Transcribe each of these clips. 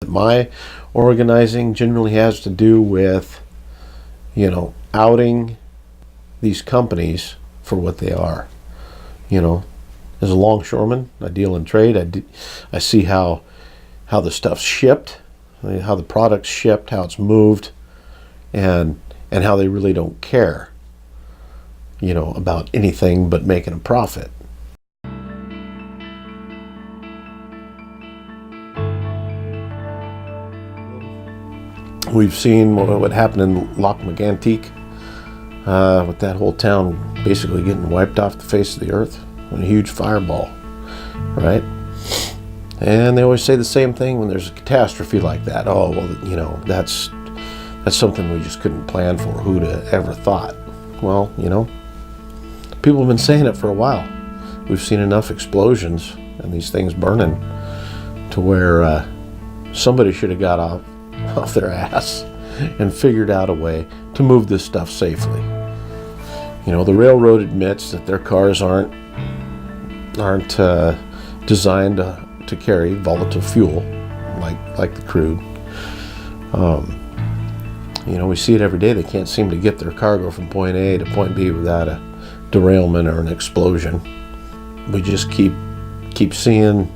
my organizing generally has to do with, outing these companies for what they are. As a longshoreman, I deal in trade. I see how the stuff's shipped, how the product's shipped, how it's moved, and how they really don't care, about anything but making a profit. We've seen what happened in Lock Antique, with that whole town basically getting wiped off the face of the earth in a huge fireball, right? And they always say the same thing when there's a catastrophe like that. Oh, well, that's something we just couldn't plan for. Who'd have ever thought? Well, people have been saying it for a while. We've seen enough explosions and these things burning to where somebody should have got off their ass and figured out a way to move this stuff safely. The railroad admits that their cars aren't designed to carry volatile fuel like the crude. We see it every day. They can't seem to get their cargo from point A to point B without a derailment or an explosion. We just keep seeing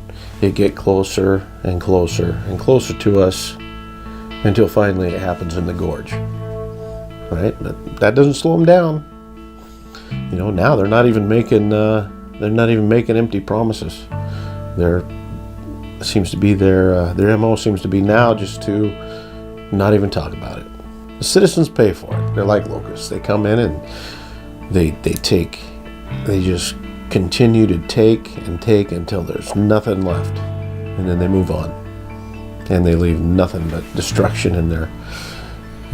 it get closer and closer and closer to us until finally it happens in the gorge. Right? But that doesn't slow them down. Now they're not even making empty promises. Their MO seems to be now just to not even talk about it. The citizens pay for it. They're like locusts. They come in and they just continue to take and take until there's nothing left, and then they move on, and they leave nothing but destruction in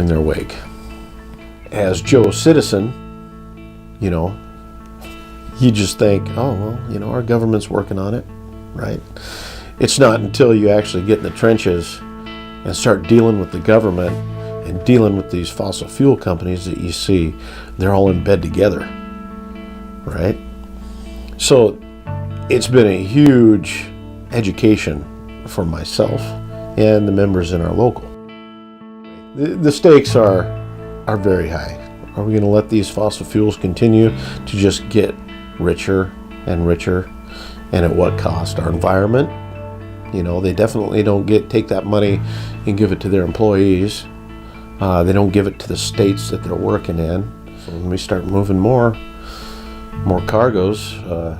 their wake. As Joe Citizen, you just think, oh, well, our government's working on it, right? It's not until you actually get in the trenches and start dealing with the government and dealing with these fossil fuel companies that you see they're all in bed together, right? So it's been a huge education for myself and the members in our local. The stakes are very high. Are we going to let these fossil fuels continue to just get richer and richer, and at what cost? Our environment? They definitely don't take that money and give it to their employees. They don't give it to the states that they're working in. So when we start moving more cargoes, or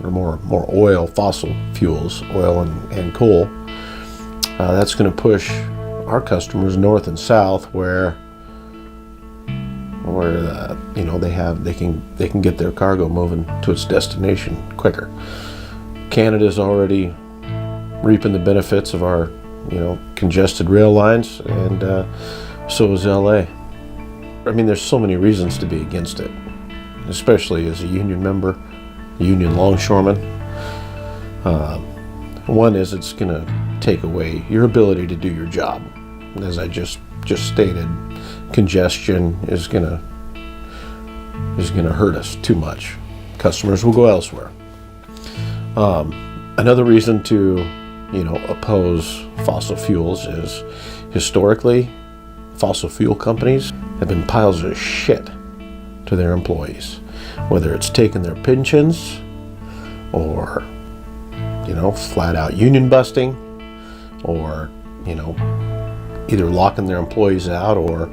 more oil, fossil fuels, oil and coal, that's going to push our customers north and south where they can get their cargo moving to its destination quicker. Canada's already reaping the benefits of our congested rail lines, and so is LA. There's so many reasons to be against it, especially as a union member, a union longshoreman. One is it's going to take away your ability to do your job. As I just stated, congestion is going to hurt us too much. Customers will go elsewhere. Another reason to oppose fossil fuels is historically fossil fuel companies have been piles of shit to their employees, whether it's taking their pensions or flat out union busting, or either locking their employees out or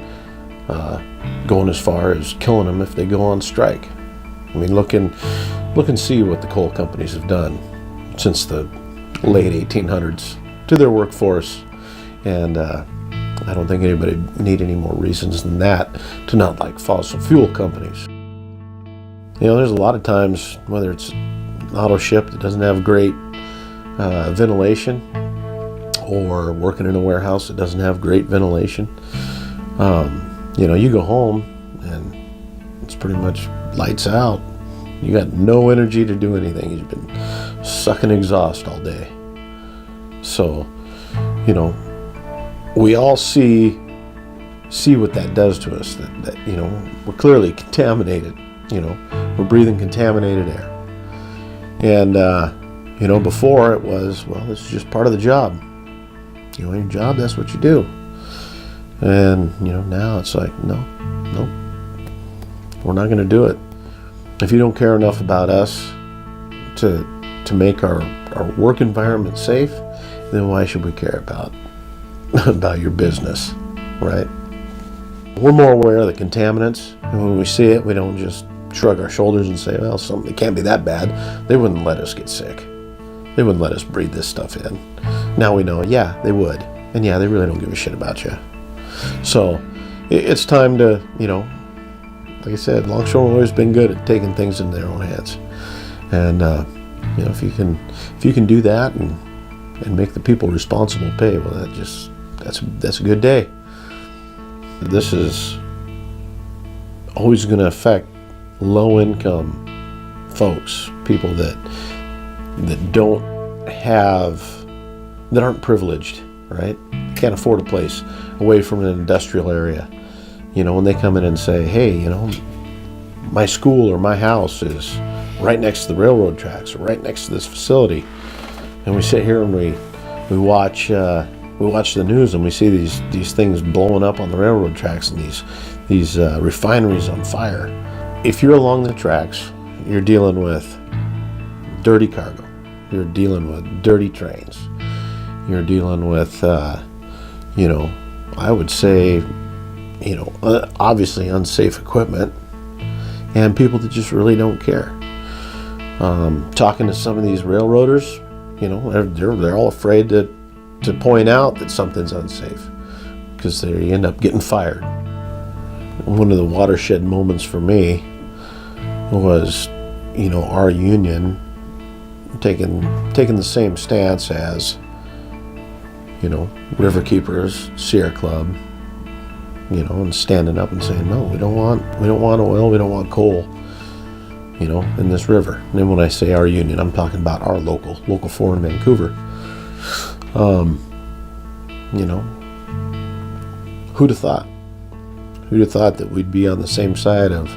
going as far as killing them if they go on strike. Look and see what the coal companies have done since the late 1800s to their workforce, and I don't think anybody need any more reasons than that to not like fossil fuel companies. There's a lot of times, whether it's an auto ship that doesn't have great ventilation, or working in a warehouse that doesn't have great ventilation, you go home and it's pretty much lights out. You got no energy to do anything. You've been sucking exhaust all day. So, we all see what that does to us. That we're clearly contaminated. We're breathing contaminated air. And before it was, well, this is just part of the job. You want your job, that's what you do. And, now it's like, no, we're not going to do it. If you don't care enough about us to make our work environment safe, then why should we care about your business, right? We're more aware of the contaminants, and when we see it, we don't just shrug our shoulders and say, well, it can't be that bad. They wouldn't let us get sick. They wouldn't let us breathe this stuff in. Now we know, yeah, they would. And yeah, they really don't give a shit about you. So it's time to, like I said, Longshore has always been good at taking things into their own hands. And, if you can do that and make the people responsible pay, well, that's a good day. This is always going to affect low-income folks, people that aren't privileged, right? Can't afford a place away from an industrial area. When they come in and say, hey, my school or my house is right next to the railroad tracks or right next to this facility, and we sit here and we watch the news and we see these things blowing up on the railroad tracks and these refineries on fire. If you're along the tracks, you're dealing with dirty cargo. You're dealing with dirty trains. You're dealing with, I would say, obviously unsafe equipment and people that just really don't care. Talking to some of these railroaders, they're all afraid to point out that something's unsafe because they end up getting fired. One of the watershed moments for me was, our union taking the same stance as, Riverkeepers, Sierra Club, and standing up and saying, no, we don't want oil, we don't want coal, in this river. And then when I say our union, I'm talking about our local 4 in Vancouver. Who'd have thought? Who'd have thought that we'd be on the same side of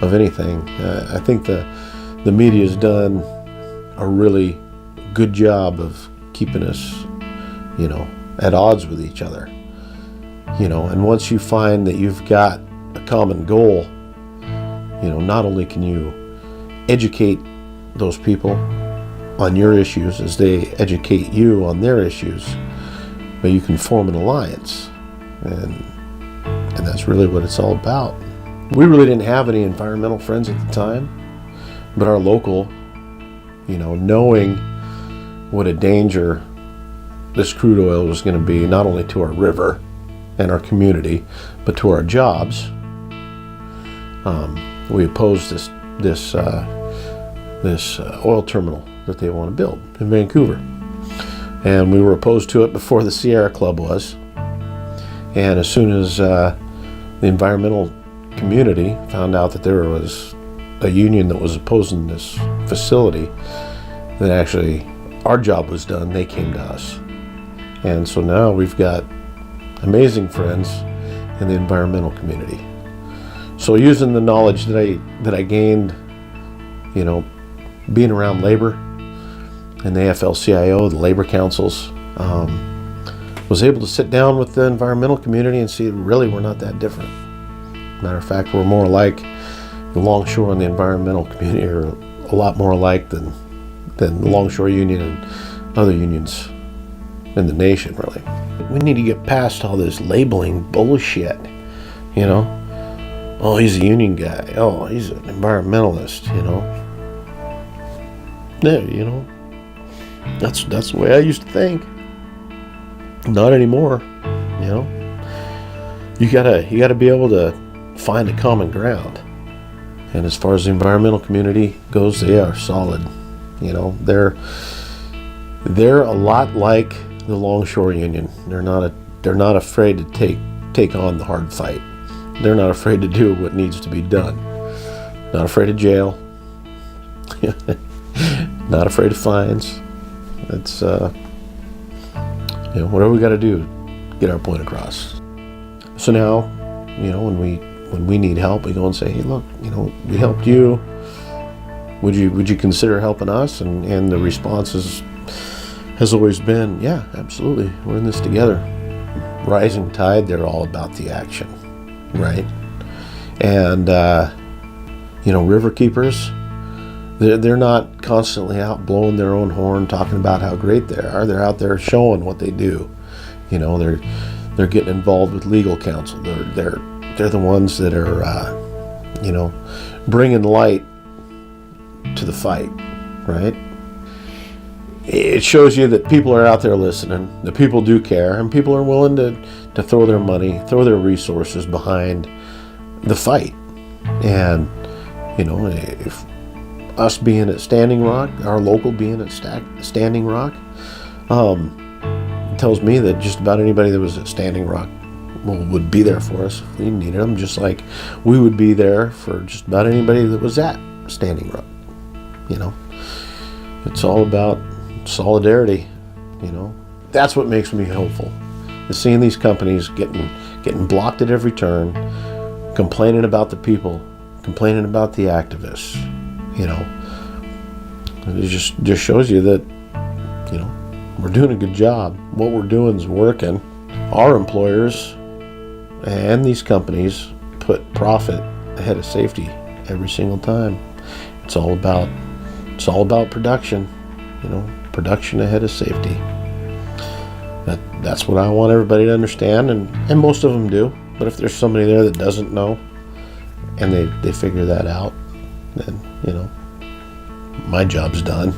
anything? I think the media's done a really good job of keeping us, at odds with each other. And once you find that you've got a common goal, not only can you educate those people on your issues as they educate you on their issues, but you can form an alliance. And that's really what it's all about. We really didn't have any environmental friends at the time, but our local, knowing what a danger this crude oil was going to be, not only to our river and our community, but to our jobs, we opposed this oil terminal that they want to build in Vancouver. And we were opposed to it before the Sierra Club was. And as soon as the environmental community found out that there was a union that was opposing this facility, that actually our job was done, they came to us. And so now we've got amazing friends in the environmental community. So using the knowledge that I gained, being around labor and the AFL-CIO, the labor councils, was able to sit down with the environmental community and see really we're not that different. Matter of fact, we're more alike. The Longshore and the environmental community are a lot more alike than the Longshore Union and other unions in the nation, really. We need to get past all this labeling bullshit, Oh, he's a union guy. Oh, he's an environmentalist, Yeah, that's the way I used to think. Not anymore, You gotta be able to find a common ground. And as far as the environmental community goes, they are solid. They're a lot like the Longshore Union. They're not afraid to take on the hard fight. They're not afraid to do what needs to be done. Not afraid of jail. Not afraid of fines. It's whatever we got to do to get our point across. So now, when we need help, we go and say, hey, look, we helped you. Would you consider helping us? And the response is, has always been, yeah, absolutely, we're in this together. Rising tide, they're all about the action, right? And, river keepers, they're not constantly out blowing their own horn, talking about how great they are. They're out there showing what they do. They're getting involved with legal counsel. They're the ones that are, bringing light to the fight, right? It shows you that people are out there listening, that people do care, and people are willing to throw their money, throw their resources behind the fight. And, if us being at Standing Rock, our local being at Standing Rock, tells me that just about anybody that was at Standing Rock would be there for us if we needed them, just like we would be there for just about anybody that was at Standing Rock. It's all about solidarity. That's what makes me hopeful, is seeing these companies getting blocked at every turn, complaining about the people, complaining about the activists. It just shows you that we're doing a good job. What we're doing is working. Our employers and these companies put profit ahead of safety every single time. It's all about production. Production ahead of safety. That's what I want everybody to understand, and most of them do. But if there's somebody there that doesn't know, and they figure that out, then my job's done.